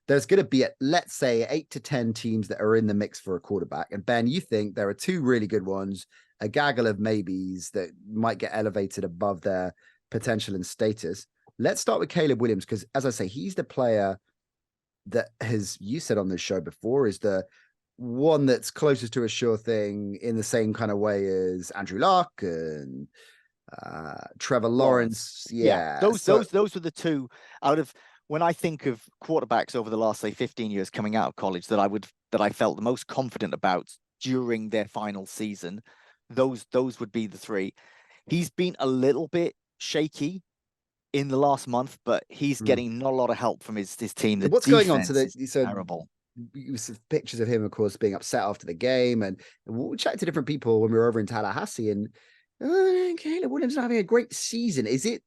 there's going to be, let's say, 8 to 10 teams that are in the mix for a quarterback. And Ben, you think there are 2 really good ones, a gaggle of maybes that might get elevated above their potential and status. Let's start with Caleb Williams, because as I say, he's the player that you said on this show before, is the one that's closest to a sure thing in the same kind of way as Andrew Luck and Trevor Lawrence. Yeah. Those were the 2 out of, when I think of quarterbacks over the last, say, 15 years coming out of college that I felt the most confident about during their final season, those would be the 3. He's been a little bit shaky in the last month, but he's getting not a lot of help from his team. What's going on? So terrible. You see pictures of him, of course, being upset after the game, and we chatted to different people when we were over in Tallahassee, and Caleb Williams not having a great season. Is it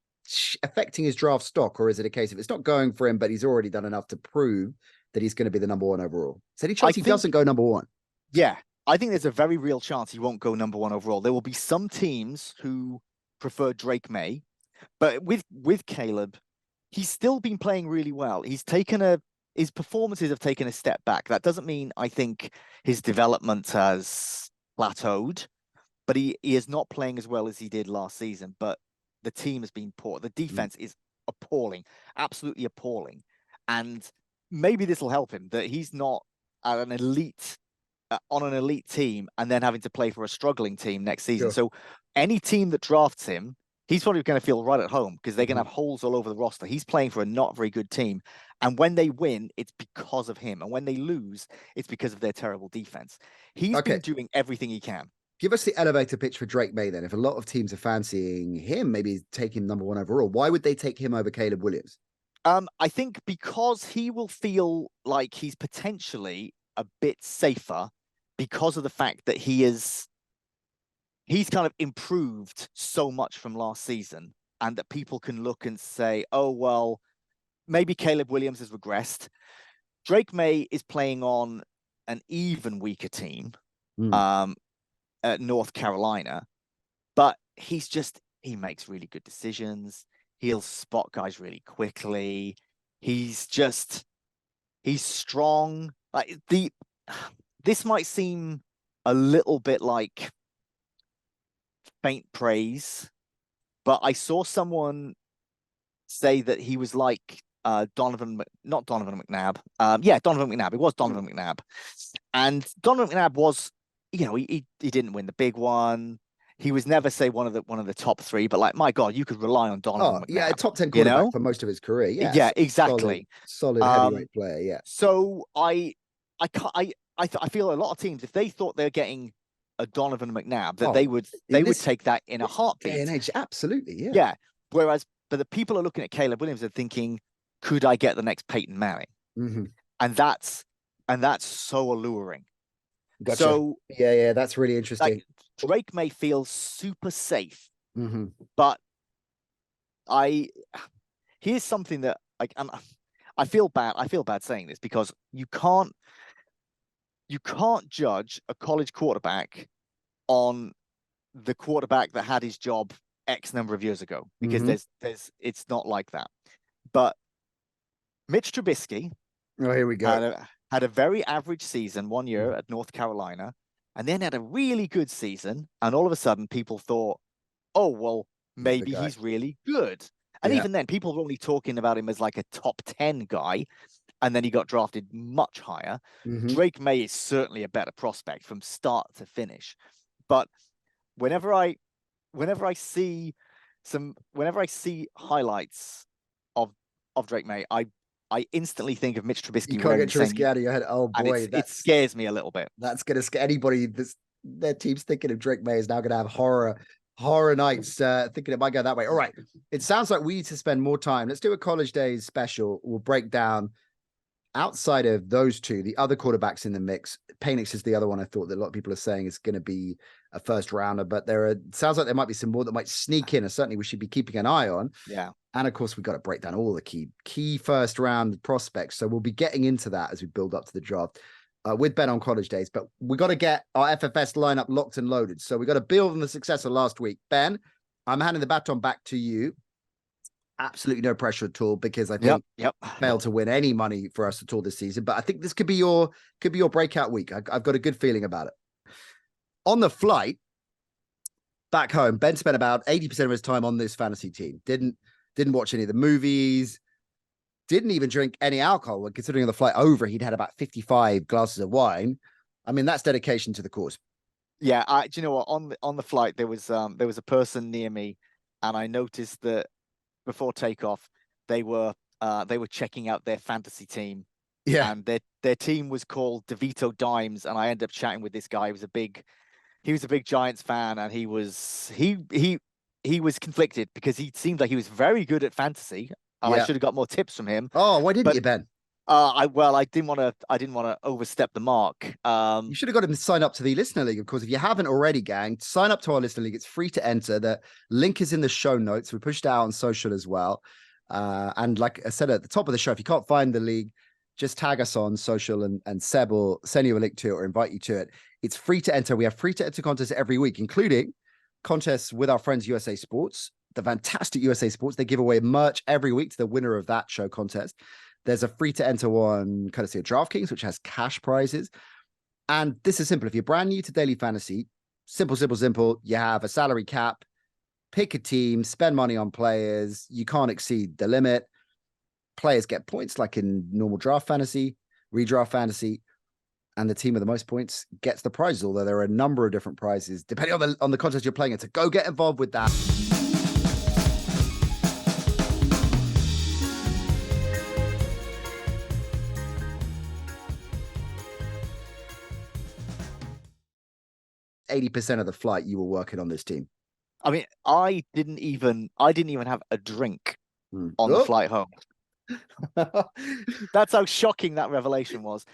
affecting his draft stock, or is it a case of it's not going for him, but he's already done enough to prove that he's going to be the number 1 overall? Is there any chance he doesn't go number 1? Yeah, I think there's a very real chance he won't go number 1 overall. There will be some teams who prefer Drake Maye, but with Caleb, he's still been playing really well. His performances have taken a step back. That doesn't mean I think his development has plateaued, but he is not playing as well as he did last season. But the team has been poor. The defense is appalling, absolutely appalling. And maybe this will help him, that he's not at an elite on an elite team and then having to play for a struggling team next season. Sure. So any team that drafts him, he's probably going to feel right at home because they're going to have holes all over the roster. He's playing for a not very good team. And when they win, it's because of him. And when they lose, it's because of their terrible defense. He's been doing everything he can. Give us the elevator pitch for Drake Maye then. If a lot of teams are fancying him, maybe take him number 1 overall, why would they take him over Caleb Williams? I think because he will feel like he's potentially a bit safer because of the fact that he's kind of improved so much from last season, and that people can look and say, oh, well, maybe Caleb Williams has regressed. Drake Maye is playing on an even weaker team at North Carolina, but he makes really good decisions. He'll spot guys really quickly. He's strong. Like this might seem a little bit like faint praise, but I saw someone say that he was like Donovan McNabb. Donovan McNabb. It was Donovan McNabb. And Donovan McNabb was, he didn't win the big one. He was never, say, one of the top 3, but like, my God, you could rely on Donovan McNabb. Yeah, a top 10 quarterback for most of his career. Yeah, yeah, exactly. Solid heavyweight player. Yeah. So I feel a lot of teams, if they thought they're getting a Donovan McNabb, that they would take that in a heartbeat. Day and age, absolutely, yeah. Yeah. But the people are looking at Caleb Williams and thinking, could I get the next Peyton Manning? Mm-hmm. And that's so alluring. Gotcha. So yeah, that's really interesting. Like, Drake Maye feels super safe, but here's something that I feel bad saying this, because you can't judge a college quarterback on the quarterback that had his job X number of years ago, because it's not like that. But Mitch Trubisky, here we go, had a very average season 1 year at North Carolina, and then had a really good season, and all of a sudden people thought, oh, well, maybe he's really good. And even then, people were only talking about him as like a top 10 guy, and then he got drafted much higher. Drake Maye is certainly a better prospect from start to finish. But whenever I see highlights of Drake Maye, I instantly think of Mitch Trubisky. You can't get Trubisky out of your head. Oh boy, it scares me a little bit. That's going to scare anybody. Their team's thinking of Drake Maye is now going to have horror nights, thinking it might go that way. All right, it sounds like we need to spend more time. Let's do a College Days special. We'll break down, outside of those 2, the other quarterbacks in the mix. Penix is the other one I thought that a lot of people are saying is going to be a first rounder, but sounds like there might be some more that might sneak in, and certainly we should be keeping an eye on. Yeah. And of course, we've got to break down all the key first round prospects. So we'll be getting into that as we build up to the draft with Ben on College Days. But we got to get our FFS lineup locked and loaded. So we got to build on the success of last week. Ben, I'm handing the baton back to you. absolutely no pressure at all because I Yep, think yep. failed to win any money for us at all this season. But I think this could be your breakout week. I've got a good feeling about it. On the flight back home, Ben spent about 80% of his time on this fantasy team. Didn't watch any of the movies. Didn't even drink any alcohol. Considering on the flight over, he'd had about 55 glasses of wine. I mean, that's dedication to the cause. Yeah, do you know what? On the flight, there was a person near me, and I noticed that before takeoff, they were checking out their fantasy team. Yeah. And their team was called DeVito Dimes, and I ended up chatting with this guy. He was a big Giants fan, and he was conflicted because he seemed like he was very good at fantasy, and I should have got more tips from him. Oh, why didn't you, Ben? I didn't want to overstep the mark. You should have got him to sign up to the Listener League. Of course, if you haven't already, gang, sign up to our Listener League. It's free to enter. The link is in the show notes. We pushed it out on social as well. And like I said at the top of the show, if you can't find the league, just tag us on social and Seb will send you a link to it or invite you to it. It's free to enter. We have free to enter contests every week, including contests with our friends USA Sports, the fantastic USA Sports. They give away merch every week to the winner of that show contest. There's a free to enter one courtesy of DraftKings, which has cash prizes. And this is simple. If you're brand new to daily fantasy, simple. You have a salary cap, pick a team, spend money on players. You can't exceed the limit. Players get points like in normal draft fantasy, redraft fantasy, and the team with the most points gets the prizes, although there are a number of different prizes depending on the contest you're playing in. So go get involved with that. %80 of the flight you were working on this team. I mean, I didn't even have a drink on the flight home. That's how shocking that revelation was.